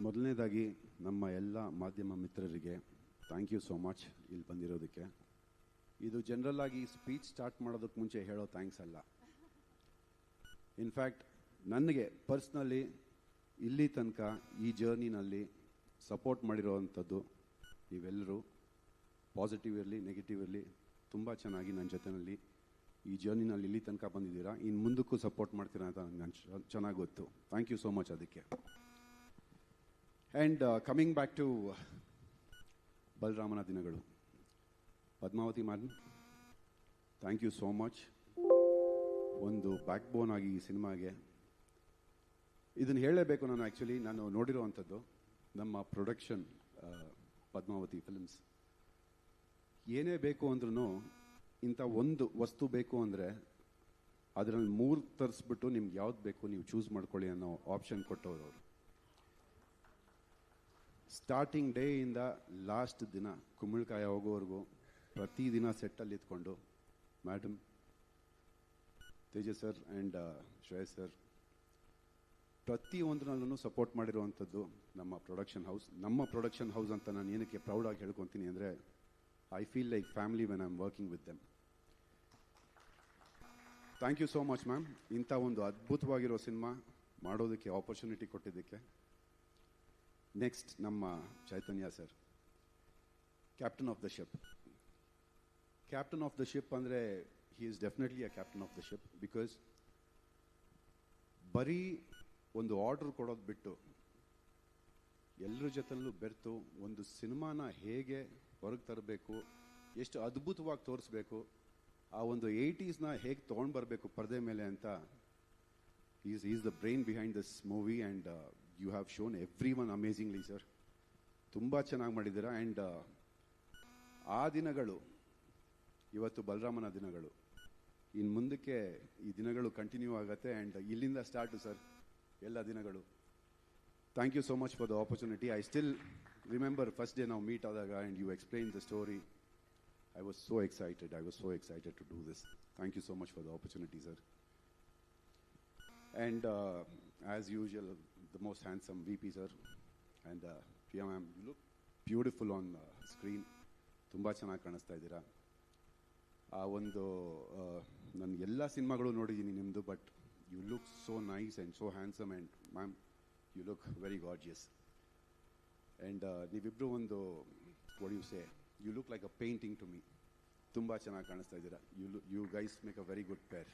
ಮೊದಲನೇದಾಗಿ ನಮ್ಮ ಎಲ್ಲ ಮಾಧ್ಯಮ ಮಿತ್ರರಿಗೆ ಥ್ಯಾಂಕ್ ಯು ಸೋ ಮಚ್ ಇಲ್ಲಿ ಬಂದಿರೋದಕ್ಕೆ. ಇದು ಜನರಲ್ ಆಗಿ ಸ್ಪೀಚ್ ಸ್ಟಾರ್ಟ್ ಮಾಡೋದಕ್ಕೆ ಮುಂಚೆ ಹೇಳೋ ಥ್ಯಾಂಕ್ಸ್ ಅಲ್ಲ. ಇನ್ಫ್ಯಾಕ್ಟ್ ನನಗೆ ಪರ್ಸ್ನಲಿ ಇಲ್ಲಿ ತನಕ ಈ ಜರ್ನಿನಲ್ಲಿ ಸಪೋರ್ಟ್ ಮಾಡಿರೋವಂಥದ್ದು ನೀವೆಲ್ಲರೂ, ಪಾಸಿಟಿವ್ ಇರಲಿ ನೆಗೆಟಿವ್ ಇರಲಿ, ತುಂಬ ಚೆನ್ನಾಗಿ ನನ್ನ ಜೊತೆಯಲ್ಲಿ ಈ ಜರ್ನಿನಲ್ಲಿ ಇಲ್ಲಿ ತನಕ ಬಂದಿದ್ದೀರಾ. ಇನ್ನು ಮುಂದಕ್ಕೂ ಸಪೋರ್ಟ್ ಮಾಡ್ತೀರಾ ಅಂತ ನನಗೆ ಚೆನ್ನಾಗಿ ಗೊತ್ತು. ಥ್ಯಾಂಕ್ ಯು ಸೋ ಮಚ್ ಅದಕ್ಕೆ. ಆ್ಯಂಡ್ ಕಮಿಂಗ್ ಬ್ಯಾಕ್ ಟು ಬಲರಾಮನ ದಿನಗಳು, Padmavathi madam, thank you so much. ಒಂದು ಬ್ಯಾಕ್ ಬೋನ್ ಆಗಿ ಈ ಸಿನಿಮಾಗೆ ಇದನ್ನು ಹೇಳಲೇಬೇಕು. ನಾನು ನೋಡಿರೋವಂಥದ್ದು ನಮ್ಮ ಪ್ರೊಡಕ್ಷನ್ ಪದ್ಮಾವತಿ ಫಿಲ್ಮ್ಸ್. ಏನೇ ಬೇಕು ಅಂದ್ರೂ ಇಂಥ ಒಂದು ವಸ್ತು ಬೇಕು ಅಂದರೆ ಅದರಲ್ಲಿ 3 ತರಿಸ್ಬಿಟ್ಟು ನಿಮ್ಗೆ ಯಾವ್ದು ಬೇಕು ನೀವು ಚೂಸ್ ಮಾಡ್ಕೊಳ್ಳಿ ಅನ್ನೋ ಆಪ್ಷನ್ ಕೊಟ್ಟವರು ಅವರು. ಸ್ಟಾರ್ಟಿಂಗ್ ಡೇ ಇಂದ ಲಾಸ್ಟ್ ದಿನ ಕುಂಬಳಕಾಯ ಹೋಗೋವರೆಗೂ ಪ್ರತಿದಿನ ಸೆಟ್ಟಲ್ಲಿ ಇದ್ಕೊಂಡು madam, Tejas sir and Shreyas sir ಪ್ರತಿಯೊಂದರಲ್ಲೂ ಸಪೋರ್ಟ್ ಮಾಡಿರುವಂಥದ್ದು ನಮ್ಮ ಪ್ರೊಡಕ್ಷನ್ ಹೌಸ್ ಅಂತ ನಾನು ಏನಕ್ಕೆ ಪ್ರೌಡಾಗಿ ಹೇಳ್ಕೊತೀನಿ ಅಂದರೆ I feel like family when I am working with them. Thank you so much ma'am, ಇಂಥ ಒಂದು ಅದ್ಭುತವಾಗಿರೋ ಸಿನಿಮಾ ಮಾಡೋದಕ್ಕೆ ಆಪರ್ಚುನಿಟಿ ಕೊಟ್ಟಿದ್ದಕ್ಕೆ. ನೆಕ್ಸ್ಟ್ ನಮ್ಮ Chaitanya sir, captain of the ship. Captain of the ship ಅಂದರೆ he is definitely a captain of the ship. Because ಬರೀ ಒಂದು order ಕೊಡೋದು ಬಿಟ್ಟು ಎಲ್ಲರ ಜೊತೆಲೂ ಬೆರೆತು ಒಂದು ಸಿನಿಮಾನ ಹೇಗೆ ಹೊರಗೆ ತರಬೇಕು, ಎಷ್ಟು ಅದ್ಭುತವಾಗಿ ತೋರಿಸ್ಬೇಕು, ಆ ಒಂದು 80s ಹೇಗೆ ತೊಗೊಂಡು ಬರಬೇಕು ಪರದೆ ಮೇಲೆ ಅಂತ is the brain behind this movie. And you have shown everyone amazingly sir. ತುಂಬ ಚೆನ್ನಾಗಿ ಮಾಡಿದ್ದೀರಾ. ಆ್ಯಂಡ್ ಆ ದಿನಗಳು ಇವತ್ತು ಬಲರಾಮನ ದಿನಗಳು. ಇನ್ನು ಮುಂದಕ್ಕೆ ಈ ದಿನಗಳು ಕಂಟಿನ್ಯೂ ಆಗುತ್ತೆ. ಆ್ಯಂಡ್ ಇಲ್ಲಿಂದ ಸ್ಟಾರ್ಟು ಸರ್ ಎಲ್ಲ ದಿನಗಳು. Thank you so much for the opportunity. I still remember first day ನಾವು ಮೀಟ್ ಆದಾಗ and you explain the story. I was so excited to do this. Thank you so much for the opportunity, sir. And as usual, the most handsome VP, sir. And Priya ma'am, you look beautiful on screen. Tumba ಚೆನ್ನಾಗಿ ಕಾಣಿಸ್ತಾ ಇದ್ದೀರಾ. ಆ ಒಂದು ನಾನು ಎಲ್ಲ ಸಿನಿಮಾಗಳು ನೋಡಿದ್ದೀನಿ ನಿಮ್ಮದು, but you look so nice and so handsome. And ma'am, you look very gorgeous. And ನೀವಿಬ್ಬರು ಒಂದು what you say, you look like a painting to me. ತುಂಬ ಚೆನ್ನಾಗಿ ಕಾಣಿಸ್ತಾ ಇದ್ದೀರಾ. You guys make a very good pair.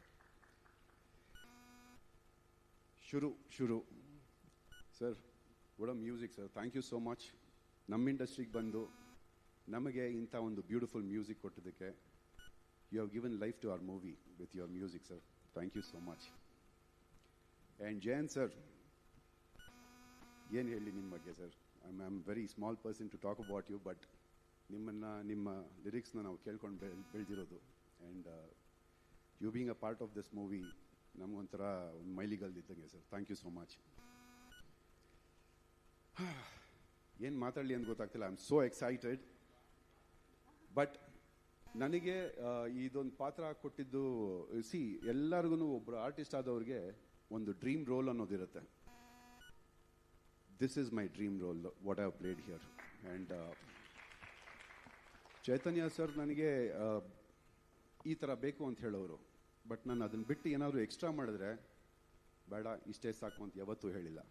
ಶುರು sir, what a music sir. Thank you so much. ನಮ್ಮ ಇಂಡಸ್ಟ್ರಿಗೆ ಬಂದು ನಮಗೆ ಇಂಥ ಒಂದು ಬ್ಯೂಟಿಫುಲ್ ಮ್ಯೂಸಿಕ್ ಕೊಟ್ಟಿದ್ದಕ್ಕೆ. You have given life to our movie with your music sir. Thank you so much. And Jayant sir, ಏನು ಹೇಳಿ ನಿಮ್ಮ ಬಗ್ಗೆ sir. I am very small person to talk about you, but ನಿಮ್ಮ ಲಿರಿಕ್ಸ್ನ ನಾವು ಕೇಳ್ಕೊಂಡು ಬೆಳೆದಿರೋದು. And you being a part of this movie ನಮಗೊಂಥರ ಒಂದು ಮೈಲಿಗಲ್ದಿದ್ದಂಗೆ sir. Thank you so much. ಏನು ಮಾತಾಡಲಿ ಅಂತ ಗೊತ್ತಾಗ್ತಿಲ್ಲ. I am so excited. But ನನಗೆ ಇದೊಂದು ಪಾತ್ರ ಕೊಟ್ಟಿದ್ದು, ಎಲ್ಲರಿಗೂ ಒಬ್ಬರು ಆರ್ಟಿಸ್ಟ್ ಆದವ್ರಿಗೆ ಒಂದು ಡ್ರೀಮ್ ರೋಲ್ ಅನ್ನೋದಿರುತ್ತೆ. This is my dream roll, what I have played here. And Chaitanya sir ನನಗೆ ಈ ಥರ ಬೇಕು ಅಂತ ಹೇಳೋರು. ಬಟ್ ನಾನು ಅದನ್ನು ಬಿಟ್ಟು ಏನಾದರೂ ಎಕ್ಸ್ಟ್ರಾ ಮಾಡಿದ್ರೆ ಬೇಡ, ಇಷ್ಟೇ ಸಾಕು ಅಂತ ಯಾವತ್ತೂ ಹೇಳಿಲ್ಲ.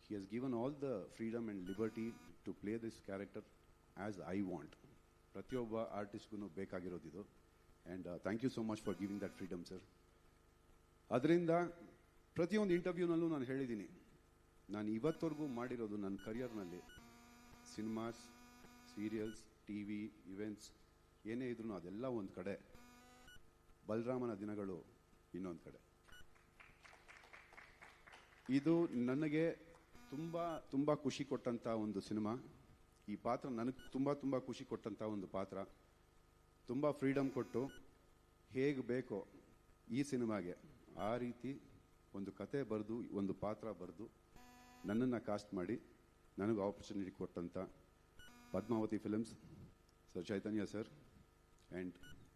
He has given all the freedom and liberty to play this character as I want. ಪ್ರತಿಯೊಬ್ಬ ಆರ್ಟಿಸ್ಟ್ಗೂ ಬೇಕಾಗಿರೋದಿದು. And thank you so much for giving that freedom sir. ಅದರಿಂದ ಪ್ರತಿಯೊಂದು ಇಂಟರ್ವ್ಯೂನಲ್ಲೂ ನಾನು ಹೇಳಿದ್ದೀನಿ, ನಾನು ಇವತ್ತವರೆಗೂ ಮಾಡಿರೋದು ನನ್ನ ಕರಿಯರ್ನಲ್ಲಿ ಸಿನಿಮಾಸ್, ಸೀರಿಯಲ್ಸ್, TV, ಇವೆಂಟ್ಸ್ ಏನೇ ಇದ್ರೂ ಅದೆಲ್ಲ ಒಂದು ಕಡೆ, ಬಲರಾಮನ ದಿನಗಳು ಇನ್ನೊಂದು ಕಡೆ. ಇದು ನನಗೆ ತುಂಬ ತುಂಬ ಖುಷಿ ಕೊಟ್ಟಂಥ ಒಂದು ಸಿನಿಮಾ. ಈ ಪಾತ್ರ ನನಗೆ ತುಂಬ ಖುಷಿ ಕೊಟ್ಟಂಥ ಒಂದು ಪಾತ್ರ. ತುಂಬ ಫ್ರೀಡಮ್ ಕೊಟ್ಟು ಹೇಗೆ ಬೇಕೋ ಈ ಸಿನಿಮಾಗೆ ಆ ರೀತಿ ಒಂದು ಕತೆ ಬರೆದು, ಒಂದು ಪಾತ್ರ ಬರೆದು ನನ್ನನ್ನು ಕಾಸ್ಟ್ ಮಾಡಿ ನನಗೆ ಆಪರ್ಚುನಿಟಿ ಕೊಟ್ಟಂಥ Padmavathi films, Sir Chaitanya sir, and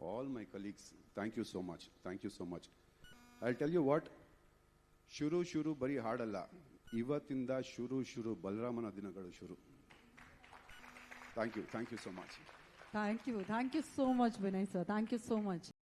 all my colleagues, thank you so much. Thank you so much. I'll tell you what, ಶುರು ಬರೀ ಹಾಡಲ್ಲ. ಇವತ್ತಿಂದ ಶುರು ಬಲರಾಮನ ದಿನಗಳು ಶುರು. Thank you so much. Thank you so much, Vinay sir. Thank you so much.